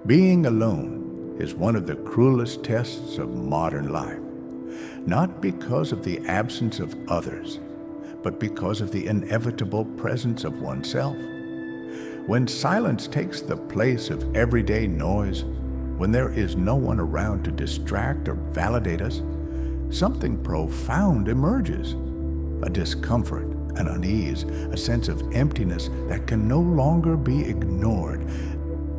Being alone is one of the cruelest tests of modern life, not because of the absence of others, but because of the inevitable presence of oneself. When silence takes the place of everyday noise, when there is no one around to distract or validate us, something profound emerges. A discomfort, an unease, a sense of emptiness that can no longer be ignored.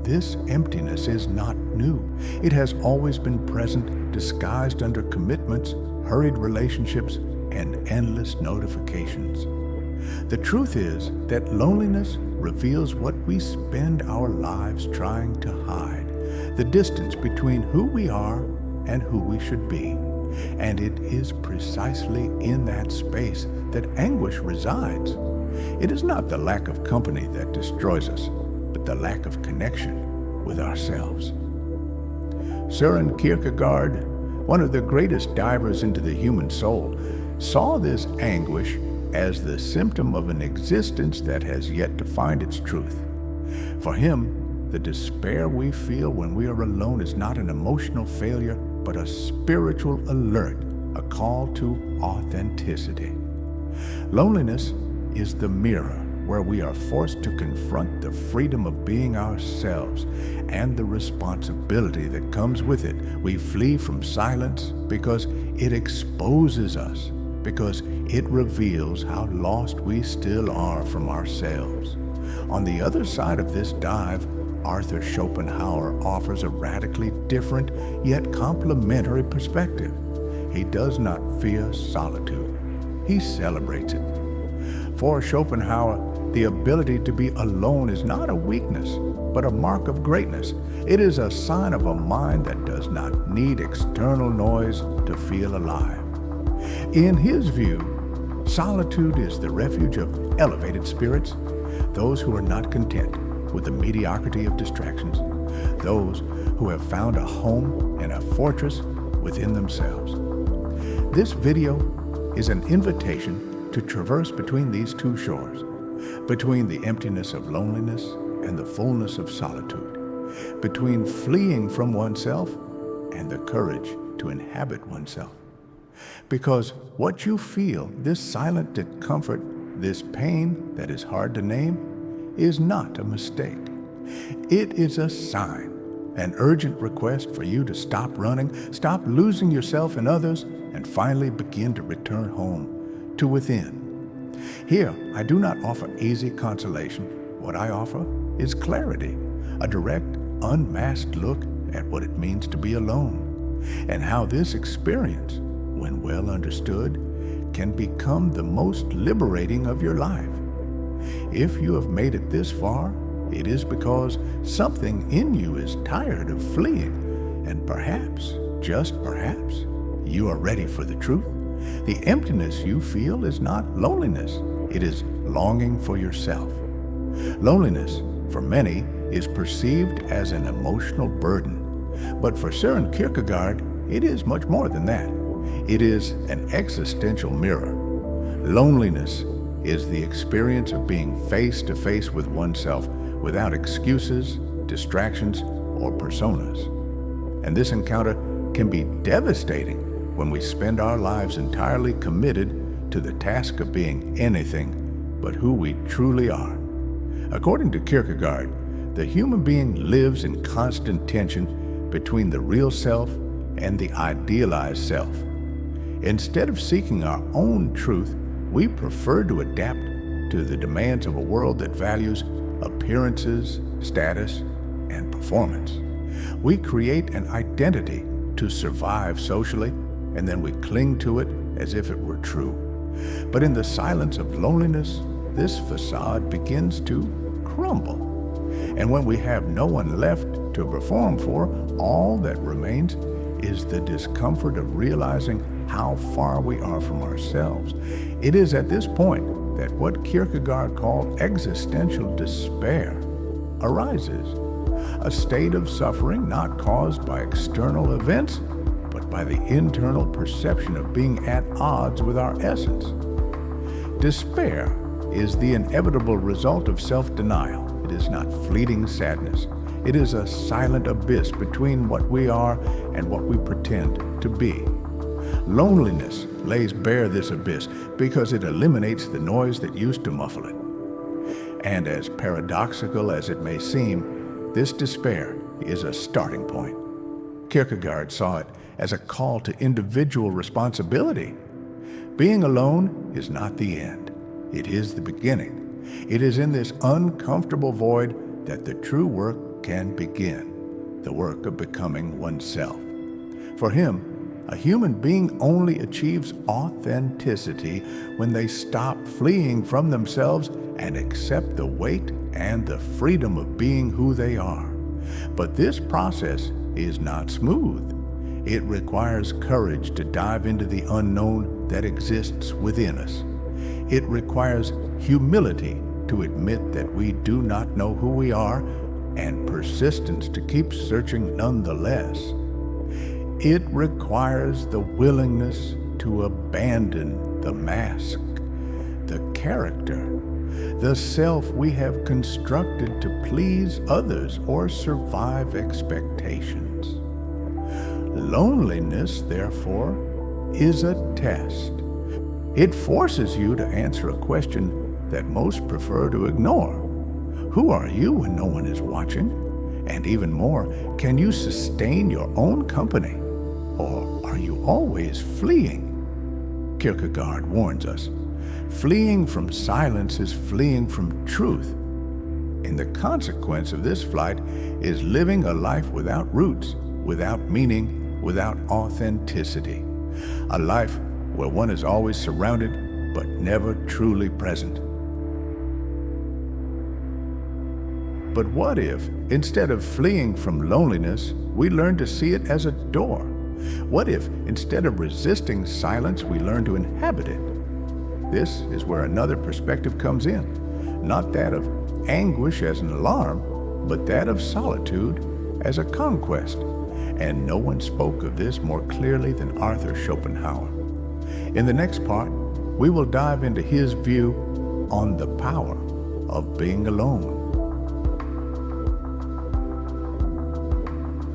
This emptiness is not new. It has always been present, disguised under commitments, hurried relationships, and endless notifications. The truth is that loneliness reveals what we spend our lives trying to hide, the distance between who we are and who we should be. And it is precisely in that space that anguish resides. It is not the lack of company that destroys us, but the lack of connection with ourselves. Søren Kierkegaard, one of the greatest divers into the human soul, saw this anguish as the symptom of an existence that has yet to find its truth. For him, the despair we feel when we are alone is not an emotional failure, but a spiritual alert, a call to authenticity. Loneliness is the mirror where we are forced to confront the freedom of being ourselves and the responsibility that comes with it. We flee from silence because it exposes us, because it reveals how lost we still are from ourselves. On the other side of this dive, Arthur Schopenhauer offers a radically different yet complementary perspective. He does not fear solitude. He celebrates it. For Schopenhauer, the ability to be alone is not a weakness, but a mark of greatness. It is a sign of a mind that does not need external noise to feel alive. In his view, solitude is the refuge of elevated spirits, those who are not content with the mediocrity of distractions, those who have found a home and a fortress within themselves. This video is an invitation to traverse between these two shores, between the emptiness of loneliness and the fullness of solitude, between fleeing from oneself and the courage to inhabit oneself. Because what you feel, this silent discomfort, this pain that is hard to name, is not a mistake. It is a sign, an urgent request for you to stop running, stop losing yourself in others, and finally begin to return home, to within. Here, I do not offer easy consolation. What I offer is clarity, a direct, unmasked look at what it means to be alone, and how this experience, when well understood, can become the most liberating of your life. If you have made it this far, it is because something in you is tired of fleeing, and perhaps, just perhaps, you are ready for the truth. The emptiness you feel is not loneliness, it is longing for yourself. Loneliness, for many, is perceived as an emotional burden, but for Søren Kierkegaard, it is much more than that. It is an existential mirror. Loneliness is the experience of being face to face with oneself without excuses, distractions, or personas. And this encounter can be devastating when we spend our lives entirely committed to the task of being anything but who we truly are. According to Kierkegaard, the human being lives in constant tension between the real self and the idealized self. Instead of seeking our own truth, we prefer to adapt to the demands of a world that values appearances, status, and performance. We create an identity to survive socially, and then we cling to it as if it were true. But in the silence of loneliness, this facade begins to crumble. And when we have no one left to perform for, all that remains is the discomfort of realizing how far we are from ourselves. It is at this point that what Kierkegaard called existential despair arises, a state of suffering not caused by external events, but by the internal perception of being at odds with our essence. Despair is the inevitable result of self-denial. It is not fleeting sadness. It is a silent abyss between what we are and what we pretend to be. Loneliness lays bare this abyss because it eliminates the noise that used to muffle it. And as paradoxical as it may seem, this despair is a starting point. Kierkegaard saw it as a call to individual responsibility. Being alone is not the end. It is the beginning. It is in this uncomfortable void that the true work can begin, the work of becoming oneself. For him, a human being only achieves authenticity when they stop fleeing from themselves and accept the weight and the freedom of being who they are. But this process is not smooth. It requires courage to dive into the unknown that exists within us. It requires humility to admit that we do not know who we are, and persistence to keep searching nonetheless. It requires the willingness to abandon the mask, the character, the self we have constructed to please others or survive expectations. Loneliness, therefore, is a test. It forces you to answer a question that most prefer to ignore. Who are you when no one is watching? And even more, can you sustain your own company? Or are you always fleeing? Kierkegaard warns us, fleeing from silence is fleeing from truth. And the consequence of this flight is living a life without roots, without meaning, without authenticity. A life where one is always surrounded but never truly present. But what if, instead of fleeing from loneliness, we learn to see it as a door? What if, instead of resisting silence, we learn to inhabit it? This is where another perspective comes in, not that of anguish as an alarm, but that of solitude as a conquest. And no one spoke of this more clearly than Arthur Schopenhauer. In the next part, we will dive into his view on the power of being alone.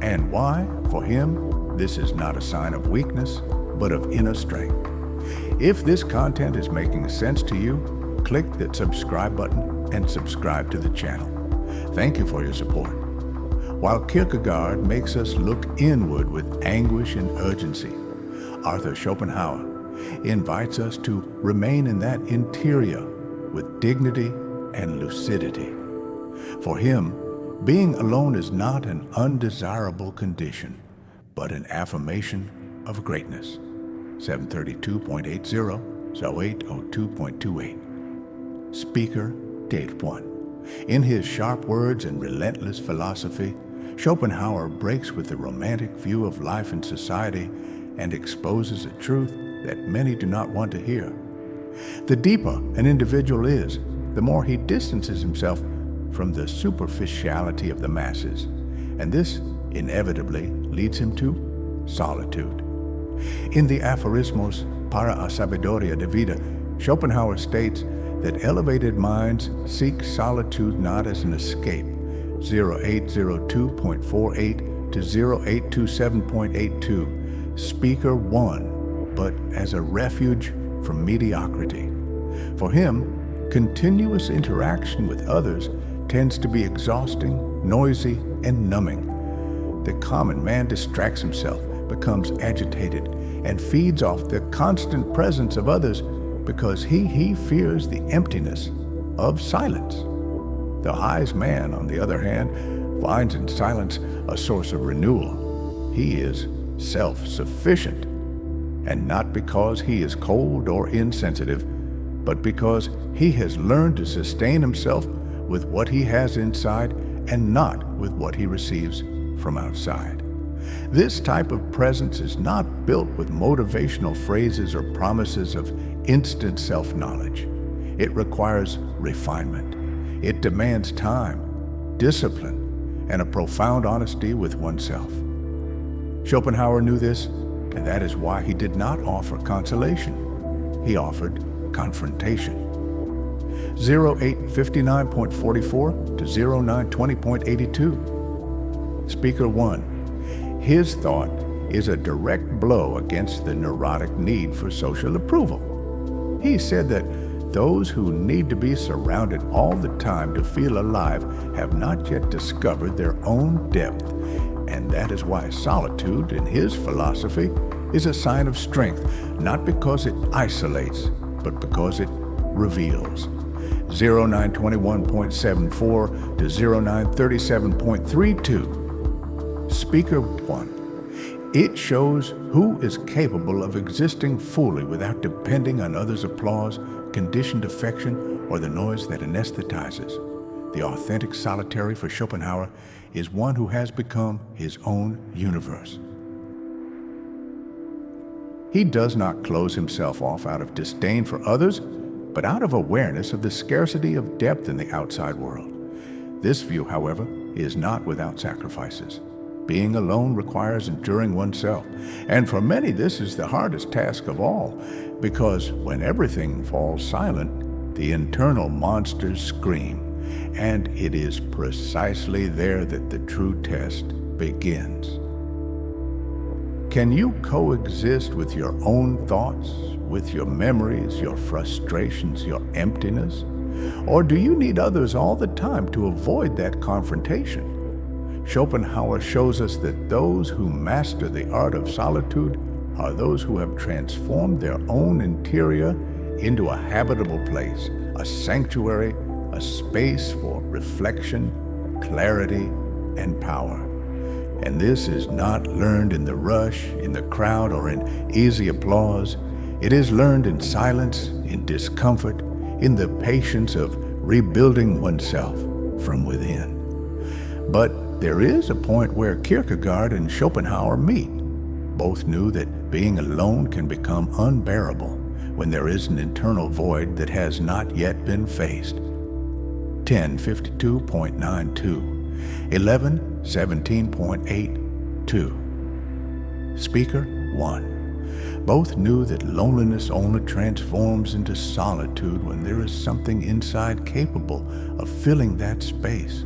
And why, for him, this is not a sign of weakness, but of inner strength. If this content is making sense to you, click that subscribe button and subscribe to the channel. Thank you for your support. While Kierkegaard makes us look inward with anguish and urgency, Arthur Schopenhauer invites us to remain in that interior with dignity and lucidity. For him, being alone is not an undesirable condition, but an affirmation of greatness. 732.80, so 802.28. Speaker, date 1. In his sharp words and relentless philosophy, Schopenhauer breaks with the romantic view of life and society and exposes a truth that many do not want to hear. The deeper an individual is, the more he distances himself from the superficiality of the masses, and this inevitably leads him to solitude. In the Aphorismos para a Sabedoria de Vida, Schopenhauer states that elevated minds seek solitude not as an escape, 0802.48 to 0827.82, Speaker 1, but as a refuge from mediocrity. For him, continuous interaction with others tends to be exhausting, noisy, and numbing. The common man distracts himself, becomes agitated, and feeds off the constant presence of others because he fears the emptiness of silence. The wise man, on the other hand, finds in silence a source of renewal. He is self-sufficient, and not because he is cold or insensitive, but because he has learned to sustain himself with what he has inside and not with what he receives from outside. This type of presence is not built with motivational phrases or promises of instant self-knowledge. It requires refinement. It demands time, discipline, and a profound honesty with oneself. Schopenhauer knew this, and that is why he did not offer consolation. He offered confrontation. 0859.44 to 0920.82. Speaker 1. His thought is a direct blow against the neurotic need for social approval. He said that those who need to be surrounded all the time to feel alive have not yet discovered their own depth, and that is why solitude, in his philosophy, is a sign of strength, not because it isolates, but because it reveals. 0921.74 to 0937.32. Speaker 1. It shows who is capable of existing fully without depending on others' applause, conditioned affection, or the noise that anesthetizes. The authentic solitary for Schopenhauer is one who has become his own universe. He does not close himself off out of disdain for others, but out of awareness of the scarcity of depth in the outside world. This view, however, is not without sacrifices. Being alone requires enduring oneself, and for many this is the hardest task of all, because when everything falls silent, the internal monsters scream, and it is precisely there that the true test begins. Can you coexist with your own thoughts, with your memories, your frustrations, your emptiness? Or do you need others all the time to avoid that confrontation? Schopenhauer shows us that those who master the art of solitude are those who have transformed their own interior into a habitable place, a sanctuary, a space for reflection, clarity, and power. And this is not learned in the rush, in the crowd, or in easy applause. It is learned in silence, in discomfort, in the patience of rebuilding oneself from within. But there is a point where Kierkegaard and Schopenhauer meet. Both knew that being alone can become unbearable when there is an internal void that has not yet been faced. 1052.92, 1117.82. Speaker 1. Both knew that loneliness only transforms into solitude when there is something inside capable of filling that space.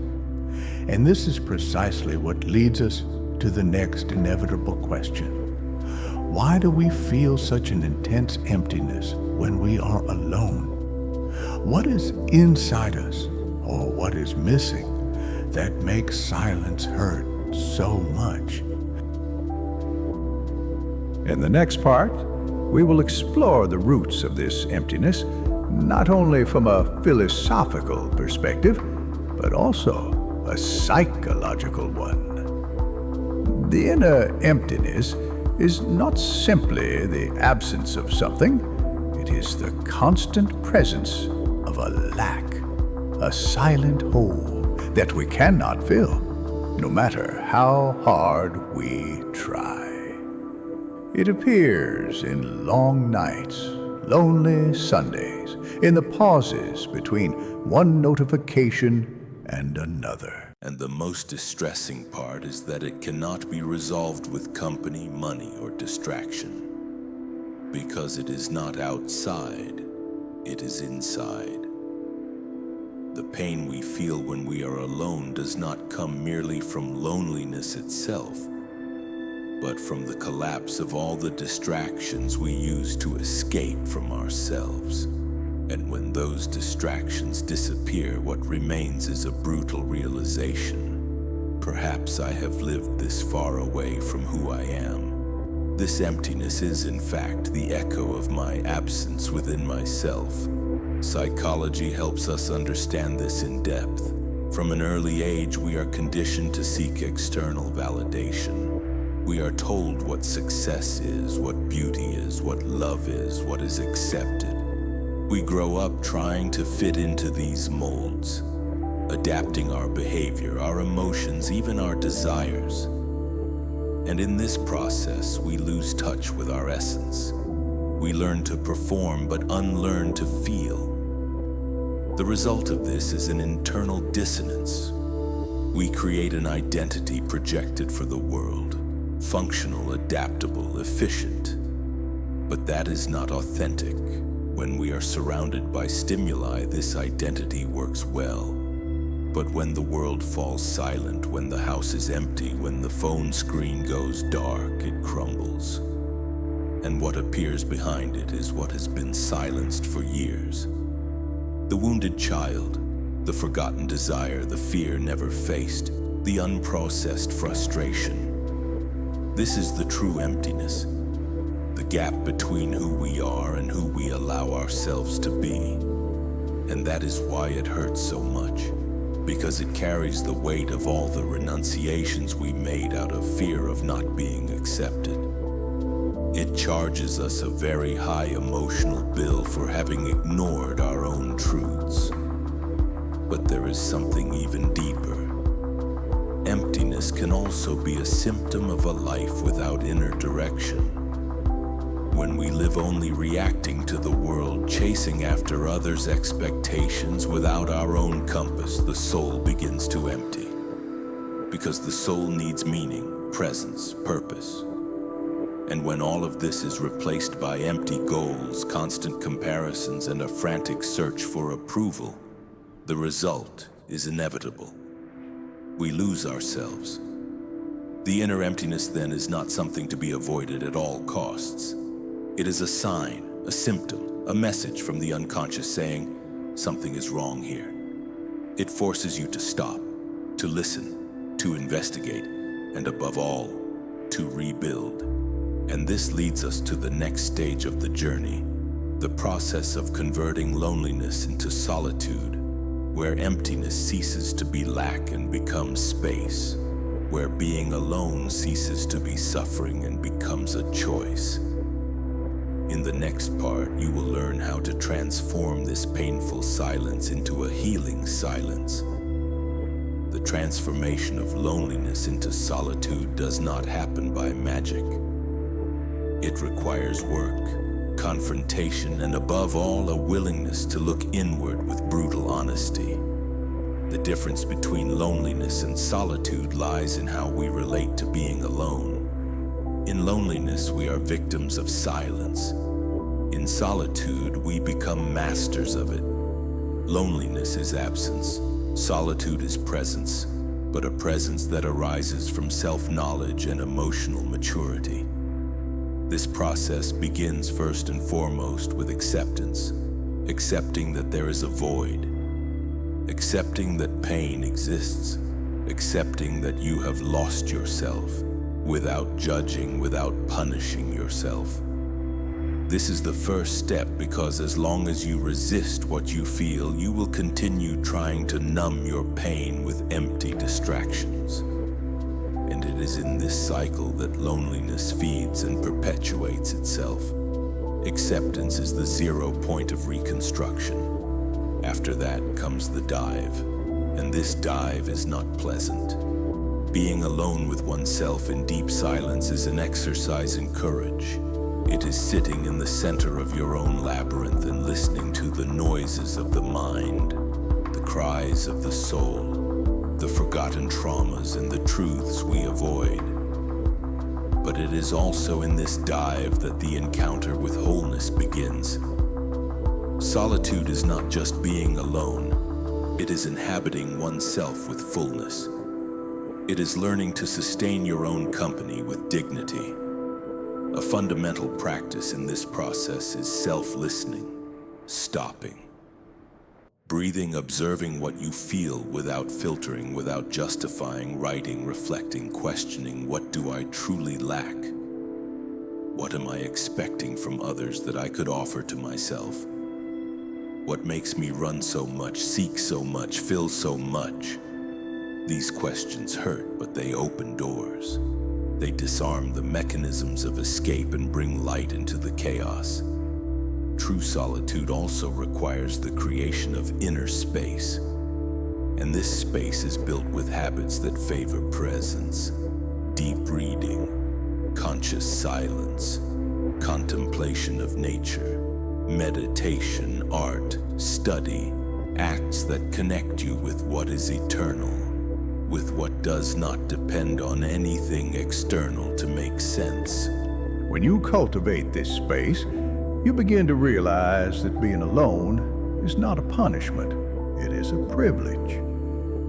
And this is precisely what leads us to the next inevitable question. Why do we feel such an intense emptiness when we are alone? What is inside us, or what is missing, that makes silence hurt so much? In the next part, we will explore the roots of this emptiness, not only from a philosophical perspective, but also a psychological one. The inner emptiness is not simply the absence of something, it is the constant presence of a lack, a silent hole that we cannot fill, no matter how hard we try. It appears in long nights, lonely Sundays, in the pauses between one notification and another. And the most distressing part is that it cannot be resolved with company, money, or distraction. Because it is not outside, it is inside. The pain we feel when we are alone does not come merely from loneliness itself, but from the collapse of all the distractions we use to escape from ourselves. And when those distractions disappear, what remains is a brutal realization. Perhaps I have lived this far away from who I am. This emptiness is, in fact, the echo of my absence within myself. Psychology helps us understand this in depth. From an early age, we are conditioned to seek external validation. We are told what success is, what beauty is, what love is, what is accepted. We grow up trying to fit into these molds, adapting our behavior, our emotions, even our desires. And in this process, we lose touch with our essence. We learn to perform, but unlearn to feel. The result of this is an internal dissonance. We create an identity projected for the world, functional, adaptable, efficient. But that is not authentic. When we are surrounded by stimuli, this identity works well. But when the world falls silent, when the house is empty, when the phone screen goes dark, it crumbles. And what appears behind it is what has been silenced for years. The wounded child, the forgotten desire, the fear never faced, the unprocessed frustration. This is the true emptiness, the gap between who we are and who we allow ourselves to be. And that is why it hurts so much, because it carries the weight of all the renunciations we made out of fear of not being accepted. It charges us a very high emotional bill for having ignored our own truths. But there is something even deeper. Emptiness can also be a symptom of a life without inner direction. When we live only reacting to the world, chasing after others' expectations without our own compass, the soul begins to empty. Because the soul needs meaning, presence, purpose. And when all of this is replaced by empty goals, constant comparisons, and a frantic search for approval, the result is inevitable. We lose ourselves. The inner emptiness then is not something to be avoided at all costs. It is a sign, a symptom, a message from the unconscious saying, something is wrong here. It forces you to stop, to listen, to investigate, and above all, to rebuild. And this leads us to the next stage of the journey, the process of converting loneliness into solitude, where emptiness ceases to be lack and becomes space, where being alone ceases to be suffering and becomes a choice. In the next part, you will learn how to transform this painful silence into a healing silence. The transformation of loneliness into solitude does not happen by magic. It requires work, confrontation, and above all, a willingness to look inward with brutal honesty. The difference between loneliness and solitude lies in how we relate to being alone. In loneliness, we are victims of silence. In solitude, we become masters of it. Loneliness is absence. Solitude is presence, but a presence that arises from self-knowledge and emotional maturity. This process begins first and foremost with acceptance, accepting that there is a void, accepting that pain exists, accepting that you have lost yourself, without judging, without punishing yourself. This is the first step because as long as you resist what you feel, you will continue trying to numb your pain with empty distractions. And it is in this cycle that loneliness feeds and perpetuates itself. Acceptance is the 0 point of reconstruction. After that comes the dive, and this dive is not pleasant. Being alone with oneself in deep silence is an exercise in courage. It is sitting in the center of your own labyrinth and listening to the noises of the mind, the cries of the soul, the forgotten traumas and the truths we avoid. But it is also in this dive that the encounter with wholeness begins. Solitude is not just being alone, it is inhabiting oneself with fullness. It is learning to sustain your own company with dignity. A fundamental practice in this process is self-listening, stopping. Breathing, observing what you feel without filtering, without justifying, writing, reflecting, questioning, what do I truly lack? What am I expecting from others that I could offer to myself? What makes me run so much, seek so much, feel so much? These questions hurt, but they open doors. They disarm the mechanisms of escape and bring light into the chaos. True solitude also requires the creation of inner space. And this space is built with habits that favor presence, deep reading, conscious silence, contemplation of nature, meditation, art, study, acts that connect you with what is eternal, with what does not depend on anything external to make sense. When you cultivate this space, you begin to realize that being alone is not a punishment, it is a privilege.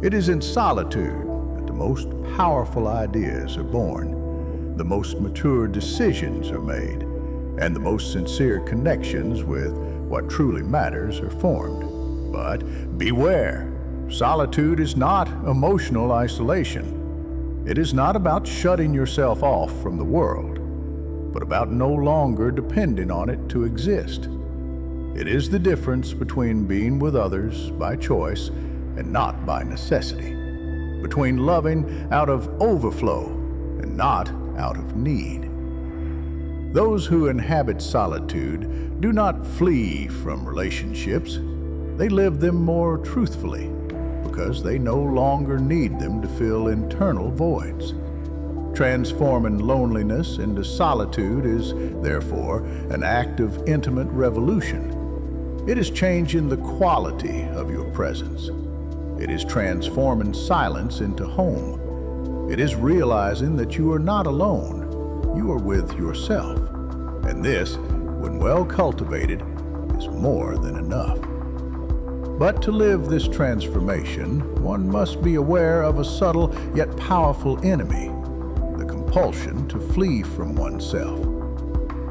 It is in solitude that the most powerful ideas are born, the most mature decisions are made, and the most sincere connections with what truly matters are formed. But beware, solitude is not emotional isolation. It is not about shutting yourself off from the world, but about no longer depending on it to exist. It is the difference between being with others by choice and not by necessity, between loving out of overflow and not out of need. Those who inhabit solitude do not flee from relationships. They live them more truthfully because they no longer need them to fill internal voids. Transforming loneliness into solitude is, therefore, an act of intimate revolution. It is changing the quality of your presence. It is transforming silence into home. It is realizing that you are not alone. You are with yourself. And this, when well cultivated, is more than enough. But to live this transformation, one must be aware of a subtle yet powerful enemy, the compulsion to flee from oneself.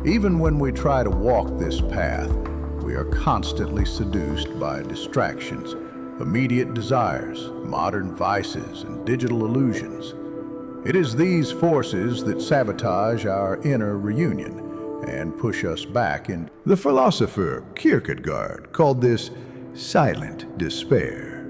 Even when we try to walk this path, we are constantly seduced by distractions, immediate desires, modern vices, and digital illusions. It is these forces that sabotage our inner reunion and push us back in. The philosopher Kierkegaard called this silent despair.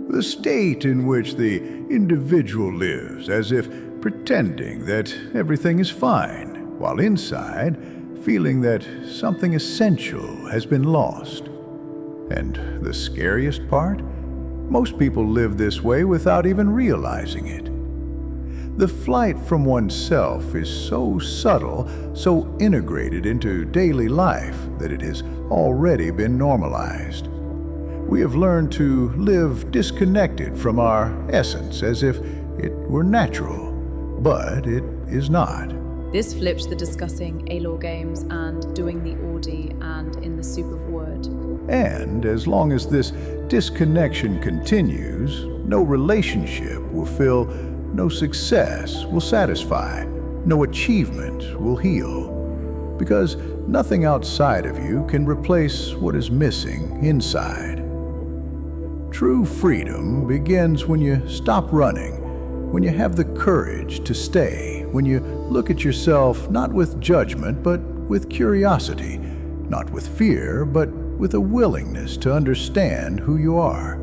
The state in which the individual lives as if pretending that everything is fine, while inside feeling that something essential has been lost. And the scariest part? Most people live this way without even realizing it. The flight from oneself is so subtle, so integrated into daily life that it has already been normalized. We have learned to live disconnected from our essence as if it were natural, but it is not. This flips the discussing A-Law games and doing the Audi and in the soup of word. And as long as this disconnection continues, no relationship will fill, no success will satisfy, no achievement will heal. Because nothing outside of you can replace what is missing inside. True freedom begins when you stop running, when you have the courage to stay, when you look at yourself not with judgment but with curiosity, not with fear but with a willingness to understand who you are.